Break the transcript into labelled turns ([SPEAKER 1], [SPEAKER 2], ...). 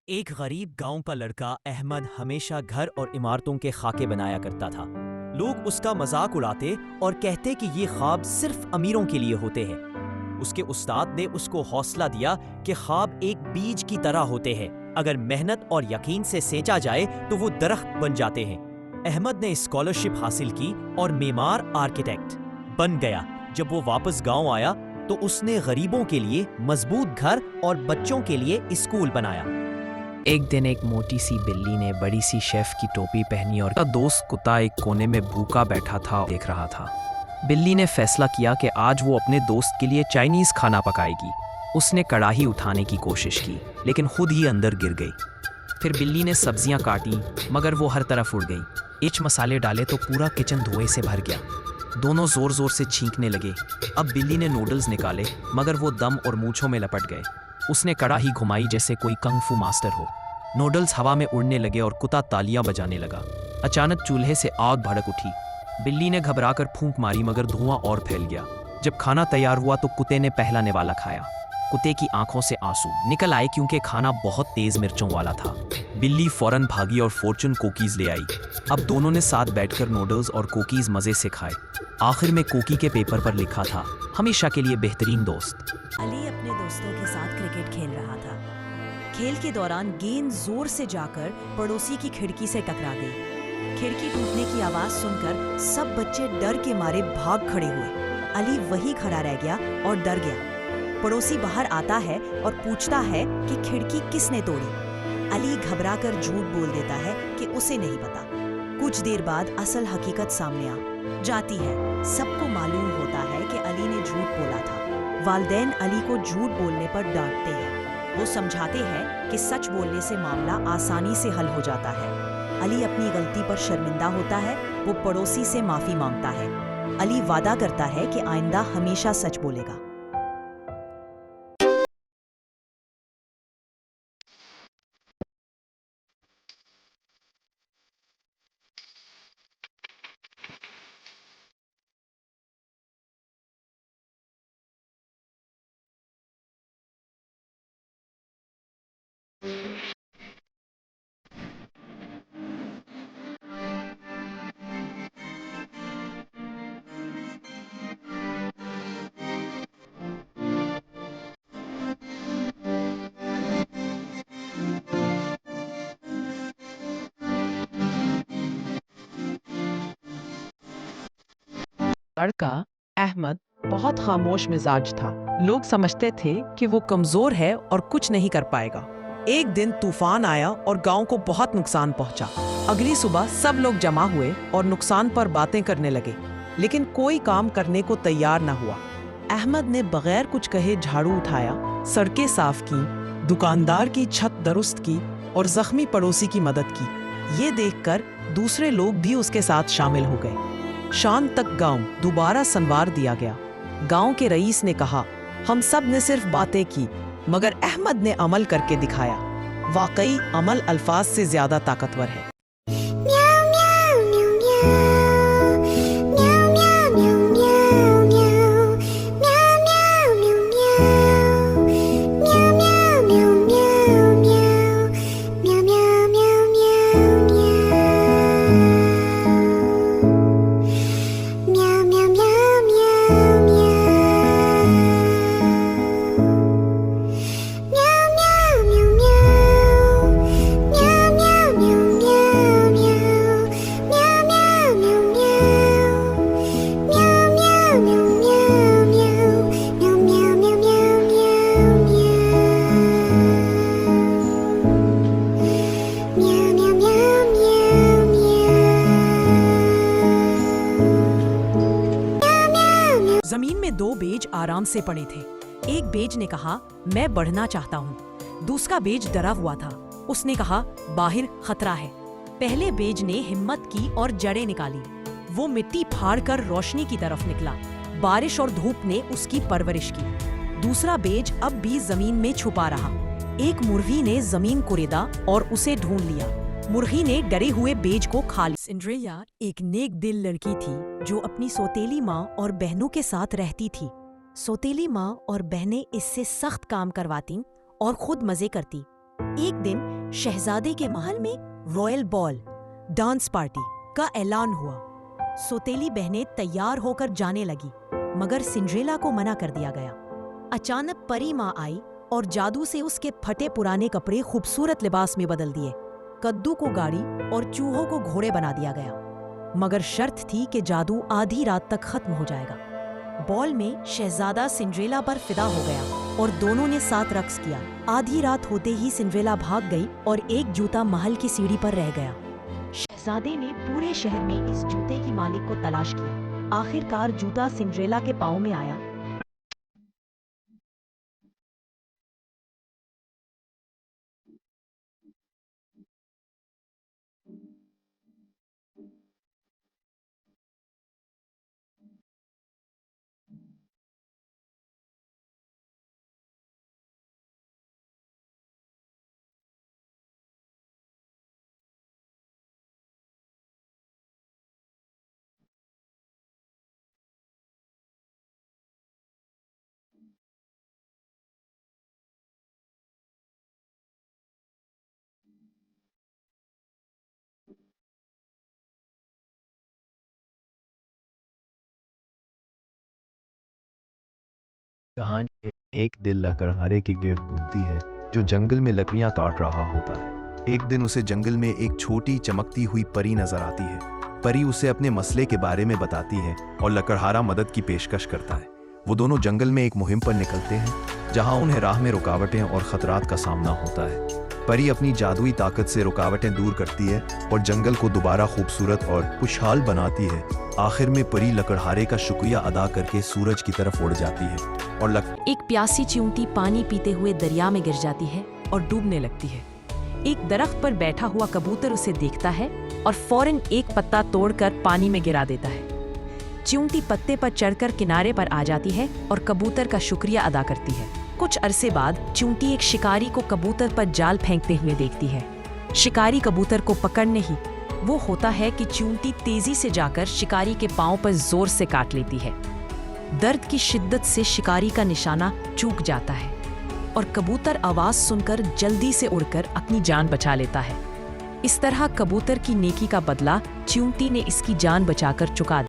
[SPEAKER 1] एक गरीब गांव का लड़का अहमद हमेशा घर और इमारतों के खाके बनाया करता था। लोग उसका मजाक उड़ाते और कहते कि ये ख्वाब सिर्फ अमीरों के लिए होते हैं। उसके उस्ताद ने उसको हौसला दिया कि ख्वाब एक बीज की तरह होते हैं, अगर मेहनत और यकीन से सेंचा जाए तो वो दरख्त बन जाते हैं। अहमद ने स्कॉलरशिप हासिल की और मेमार आर्किटेक्ट बन गया। जब वो वापस गांव आया तो उसने गरीबों के लिए मजबूत घर और बच्चों के लिए स्कूल बनाया।
[SPEAKER 2] एक दिन एक मोटी सी बिल्ली ने बड़ी सी शेफ की टोपी पहनी और दोस्त कुत्ता एक कोने में भूखा बैठा था देख रहा था। बिल्ली ने फैसला किया कि आज वो अपने दोस्त के लिए चाइनीज खाना पकाएगी। उसने कढ़ाई उठाने की कोशिश की लेकिन खुद ही अंदर गिर गई। फिर बिल्ली ने सब्जियां काटी मगर वो हर तरफ उड़ गई। इच मसाले डाले तो पूरा किचन धुएं से भर गया। दोनों जोर जोर से छींकने लगे। अब बिल्ली ने नूडल्स निकाले मगर वो दम और मूंछों में लपट गए। उसने कड़ाही घुमाई जैसे कोई कंग फू मास्टर हो। नूडल्स हवा में उड़ने लगे और कुत्ता तालियां बजाने लगा। अचानक चूल्हे से आग भड़क उठी। बिल्ली ने घबराकर फूंक मारी मगर धुआं और फैल गया। जब खाना तैयार हुआ तो कुत्ते ने पहला निवाला खाया। कुत्ते की आंखों से आंसू निकल आए क्योंकि खाना बहुत तेज मिर्चों वाला था। बिल्ली फौरन भागी और फॉर्चून कुकीज ले आई। अब दोनों ने साथ बैठकर नूडल्स और कुकीज मजे से खाए। आखिर में कुकी के पेपर पर लिखा था, हमेशा के लिए बेहतरीन दोस्त।
[SPEAKER 3] अली अपने दोस्तों के साथ क्रिकेट खेल रहा था। खेल के दौरान गेंद जोर से जाकर पड़ोसी की खिड़की से टकरा गई। खिड़की टूटने की आवाज सुनकर सब बच्चे डर के मारे भाग खड़े हुए। अली वहीं खड़ा रह गया और डर गया। पड़ोसी बाहर आता है और पूछता है कि खिड़की किसने तोड़ी। अली घबराकर झूठ बोल देता है कि उसे नहीं पता। कुछ देर बाद असल हकीकत सामने आ जाती है। सबको मालूम होता है कि अली ने झूठ बोला था। वालिदैन अली को झूठ बोलने पर डांटते हैं। वो समझाते हैं कि सच बोलने से मामला आसानी से हल हो जाता है। अली अपनी गलती पर शर्मिंदा होता है। वो पड़ोसी से माफी मांगता है। अली वादा करता है कि आइंदा हमेशा सच बोलेगा।
[SPEAKER 4] लड़का अहमद बहुत खामोश मिजाज था। लोग समझते थे कि वो कमजोर है और कुछ नहीं कर पाएगा। एक दिन तूफान आया और गांव को बहुत नुकसान पहुंचा। अगली सुबह सब लोग जमा हुए और नुकसान पर बातें करने लगे, लेकिन कोई काम करने को तैयार न हुआ। अहमद ने बगैर कुछ कहे झाड़ू उठाया, सड़कें साफ की, दुकानदार की छत दुरुस्त की और जख्मी पड़ोसी की मदद की। ये देखकर दूसरे लोग भी उसके साथ शामिल हो गए। शाम तक गांव दोबारा संवार दिया गया। गांव के रईस ने कहा, हम सब ने सिर्फ बातें की मगर अहमद ने अमल करके दिखाया। वाकई अमल अल्फाज से ज्यादा ताकतवर है।
[SPEAKER 3] जमीन में दो बेज आराम से पड़े थे। एक बेज ने कहा, मैं बढ़ना चाहता हूँ। दूसरा बेज डरा हुआ था। उसने कहा, बाहर खतरा है। पहले बेज ने हिम्मत की और जड़ें निकाली। वो मिट्टी फाड़कर रोशनी की तरफ निकला। बारिश और धूप ने उसकी परवरिश की। दूसरा बेज अब भी जमीन में छुपा रहा। एक मुर्गी ने जमीन कुरेदा और उसे ढूंढ लिया। मुर्गी ने डरे हुए बेज को खा लिया। सिंड्रेला एक नेक दिल लड़की थी जो अपनी सौतेली माँ और बहनों के साथ रहती थी। सौतेली माँ और बहनें इससे सख्त काम करवाती और खुद मजे करती। एक दिन शहजादे के महल में रॉयल बॉल डांस पार्टी का ऐलान हुआ। सौतेली बहनें तैयार होकर जाने लगी, मगर सिंड्रेला को मना कर दिया गया। अचानक परी माँ आई और जादू से उसके फटे पुराने कपड़े खूबसूरत लिबास में बदल दिए। कद्दू को गाड़ी और चूहों को घोड़े बना दिया गया, मगर शर्त थी कि जादू आधी रात तक खत्म हो जाएगा। बॉल में शहजादा सिंड्रेला पर फिदा हो गया और दोनों ने साथ रक्स किया। आधी रात होते ही सिंड्रेला भाग गई और एक जूता महल की सीढ़ी पर रह गया। शहजादे ने पूरे शहर में इस जूते की मालिक को तलाश किया। आखिरकार जूता सिंड्रेला के पाँव में आया।
[SPEAKER 5] कहानी में एक दिल लकड़हारे की गिरफ्त घूमती है जो जंगल में लकड़ियां काट रहा होता है। एक दिन उसे जंगल में एक छोटी चमकती हुई परी नजर आती है। परी उसे अपने मसले के बारे में बताती है और लकड़हारा मदद की पेशकश करता है। वो दोनों जंगल में एक मुहिम पर निकलते हैं जहां उन्हें राह में रुकावटें और खतरात का सामना होता है। परी अपनी जादुई ताकत से रुकावटें दूर करती है और जंगल को दोबारा खूबसूरत और खुशहाल बनाती है। आखिर में परी लकड़हारे का शुक्रिया अदा करके सूरज की तरफ उड़ जाती है और
[SPEAKER 3] एक प्यासी चींटी पानी पीते हुए दरिया में गिर जाती है और डूबने लगती है। एक दरख्त पर बैठा हुआ कबूतर उसे देखता है और फौरन एक पत्ता तोड़कर पानी में गिरा देता है। चींटी पत्ते पर चढ़कर किनारे पर आ जाती है और कबूतर का शुक्रिया अदा करती है। कुछ अरसे बाद चींटी एक शिकारी को कबूतर पर जाल फेंकते हुए देखती है। शिकारी कबूतर को पकड़ने ही वो होता है कि चींटी तेजी से जाकर शिकारी के पांव पर जोर से काट लेती है। दर्द की शिद्दत से शिकारी का निशाना चूक जाता है और कबूतर आवाज सुनकर जल्दी से उड़कर अपनी जान बचा लेता है। इस तरह कबूतर की नेकी का बदला चींटी ने इसकी जान बचाकर चुका दिया।